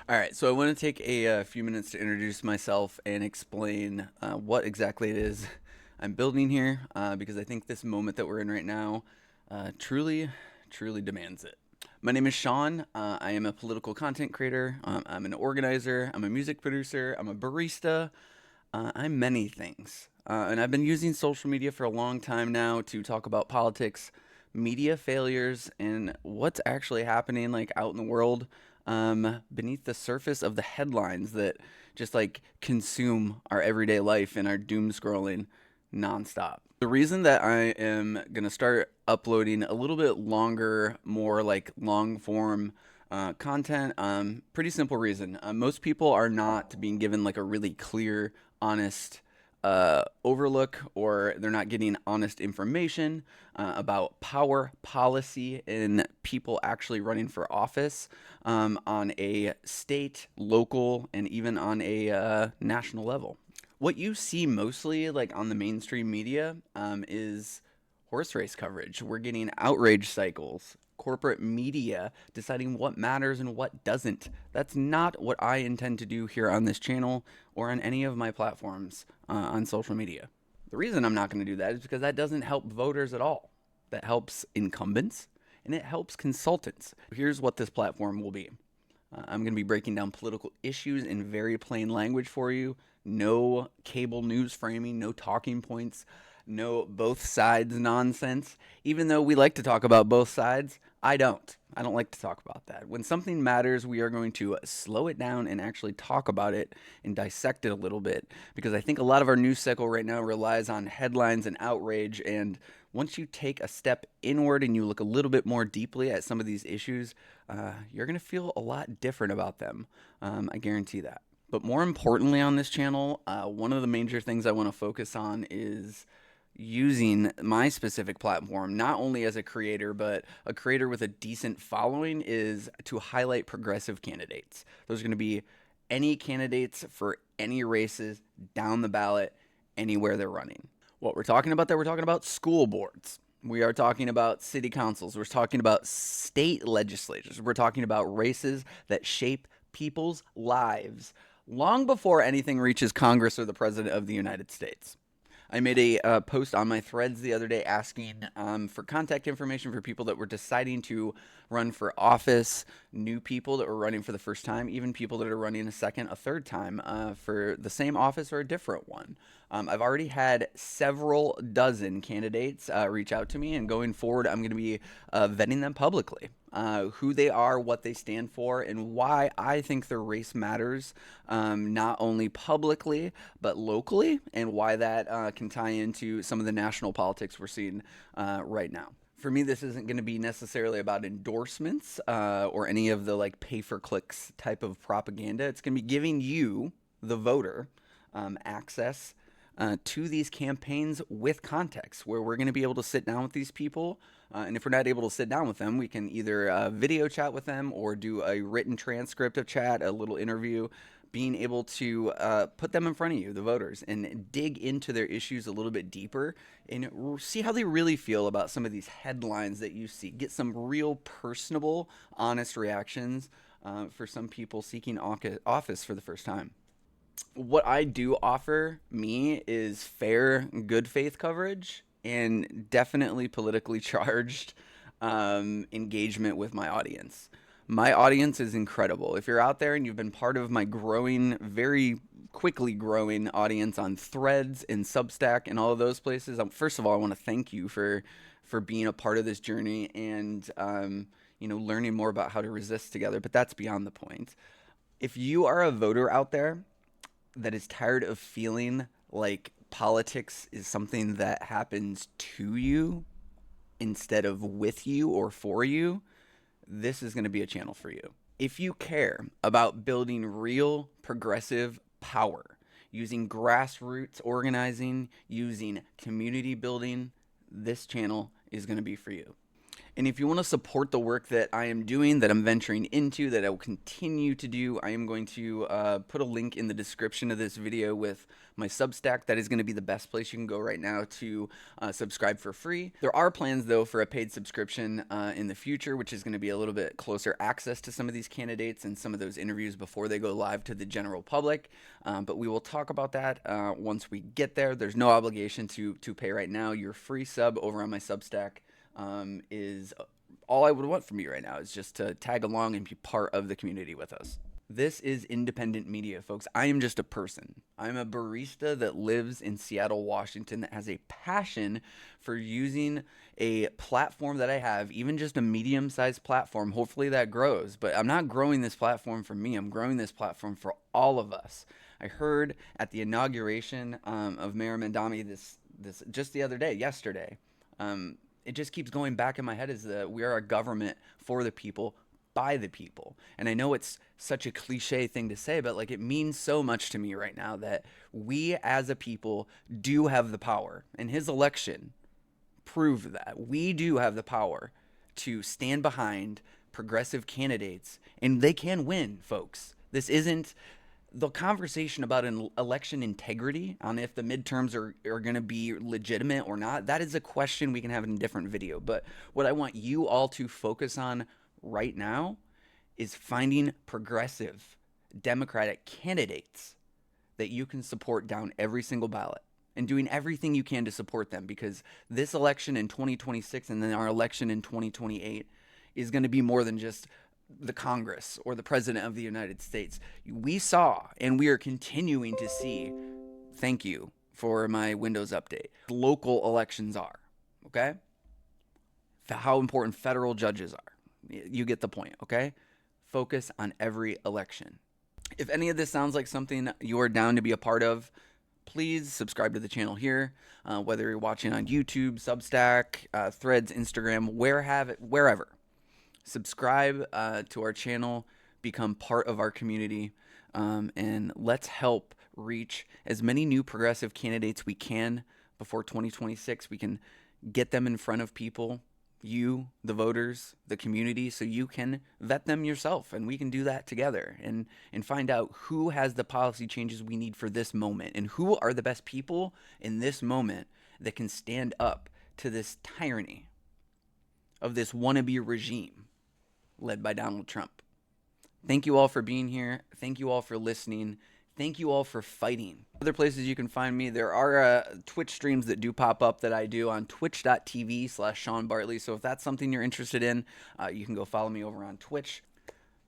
All right, so I want to take a few minutes to introduce myself and explain what exactly it is I'm building here, because I think this moment that we're in right now truly demands it. My name is Sean. I am a political content creator. I'm an organizer. I'm a music producer. I'm a barista. I'm many things. And I've been using social media for a long time now to talk about politics, media failures, and what's actually happening like out in the world, beneath the surface of the headlines that just like consume our everyday life and our doom scrolling nonstop. The reason that I am going to start uploading a little bit longer, more like long form content, pretty simple reason. Most people are not being given like a really clear, honest overlook, or they're not getting honest information about power, policy, and people actually running for office, on a state, local, and even on a national level. What you see mostly like on the mainstream media, is horse race coverage. We're getting outrage cycles, corporate media deciding what matters and what doesn't. That's not what I intend to do here on this channel or on any of my platforms on social media. The reason I'm not going to do that is because that doesn't help voters at all. That helps incumbents and it helps consultants. Here's what this platform will be. I'm going to be breaking down political issues in very plain language for you. No cable news framing, no talking points, no both sides nonsense. Even though we like to talk about both sides, I don't. I don't like to talk about that. When something matters, we are going to slow it down and actually talk about it and dissect it a little bit. Because I think a lot of our news cycle right now relies on headlines and outrage. And once you take a step inward and you look a little bit more deeply at some of these issues, you're going to feel a lot different about them. I guarantee that. But more importantly on this channel, one of the major things I want to focus on is using my specific platform, not only as a creator, but a creator with a decent following, is to highlight progressive candidates. Those are going to be any candidates for any races down the ballot, anywhere they're running. What we're talking about there, we're talking about school boards. We are talking about city councils. We're talking about state legislatures. We're talking about races that shape people's lives long before anything reaches Congress or the President of the United States. I made a post on my threads the other day asking for contact information for people that were deciding to run for office, new people that were running for the first time, even people that are running a second, a third time for the same office or a different one. I've already had several dozen candidates reach out to me, and going forward, I'm going to be vetting them publicly. Who they are, what they stand for, and why I think their race matters, not only publicly, but locally, and why that can tie into some of the national politics we're seeing right now. For me, this isn't going to be necessarily about endorsements or any of the like pay for clicks type of propaganda. It's going to be giving you, the voter, access to these campaigns with context, where we're going to be able to sit down with these people. And if we're not able to sit down with them, we can either video chat with them or do a written transcript of chat, a little interview, being able to put them in front of you, the voters, and dig into their issues a little bit deeper and see how they really feel about some of these headlines that you see. Get some real personable, honest reactions for some people seeking office for the first time. What I do offer me is fair, good faith coverage and definitely politically charged engagement with my audience. My audience is incredible. If you're out there and you've been part of my growing, very quickly growing audience on Threads and Substack and all of those places, first of all, I want to thank you for being a part of this journey and learning more about how to resist together. But that's beyond the point. If you are a voter out there that is tired of feeling like politics is something that happens to you instead of with you or for you, this is going to be a channel for you. If you care about building real progressive power, using grassroots organizing, using community building, this channel is going to be for you. And if you want to support the work that I am doing, that I'm venturing into, that I will continue to do, I am going to put a link in the description of this video with my Substack. That is going to be the best place you can go right now to subscribe for free. There are plans, though, for a paid subscription in the future, which is going to be a little bit closer access to some of these candidates and some of those interviews before they go live to the general public. But we will talk about that once we get there. There's no obligation to pay right now. Your free sub over on my Substack is all I would want from you right now, is just to tag along and be part of the community with us. This is independent media, folks. I am just a person. I'm a barista that lives in Seattle, Washington, that has a passion for using a platform that I have, even just a medium-sized platform. Hopefully that grows, but I'm not growing this platform for me. I'm growing this platform for all of us. I heard at the inauguration of Mayor Mandami this just the other day, yesterday. It just keeps going back in my head, is that we are a government for the people, by the people. And I know it's such a cliche thing to say, but like, it means so much to me right now that we as a people do have the power. And his election proved that we do have the power to stand behind progressive candidates, and they can win, folks. This isn't the conversation about an election integrity, on if the midterms are going to be legitimate or not. That is a question we can have in a different video. But what I want you all to focus on right now is finding progressive Democratic candidates that you can support down every single ballot, and doing everything you can to support them, because this election in 2026 and then our election in 2028 is going to be more than just the Congress or the President of the United States. We saw, and we are continuing to see, thank you for my Windows update, local elections are, okay? How important federal judges are. You get the point, okay? Focus on every election. If any of this sounds like something you're down to be a part of, please subscribe to the channel here, whether you're watching on YouTube, Substack, Threads, Instagram, wherever. Subscribe to our channel, become part of our community, and let's help reach as many new progressive candidates we can before 2026. We can get them in front of people, you, the voters, the community, so you can vet them yourself, and we can do that together and find out who has the policy changes we need for this moment, and who are the best people in this moment that can stand up to this tyranny of this wannabe regime led by Donald Trump. Thank you all for being here. Thank you all for listening. Thank you all for fighting. Other places you can find me, there are Twitch streams that do pop up that I do on twitch.tv/Sean Bartley. So if that's something you're interested in, you can go follow me over on Twitch.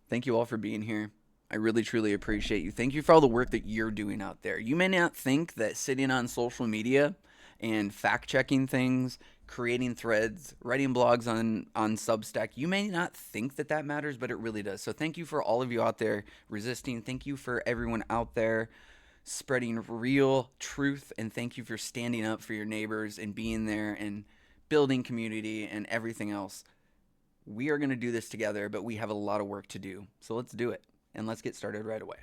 Thank you all for being here. I really, truly appreciate you. Thank you for all the work that you're doing out there. You may not think that sitting on social media and fact-checking things, creating threads, writing blogs on Substack, you may not think that that matters, but it really does. So thank you for all of you out there resisting. Thank you for everyone out there spreading real truth, and thank you for standing up for your neighbors and being there and building community and everything else. We are going to do this together, but we have a lot of work to do. So let's do it, and let's get started right away.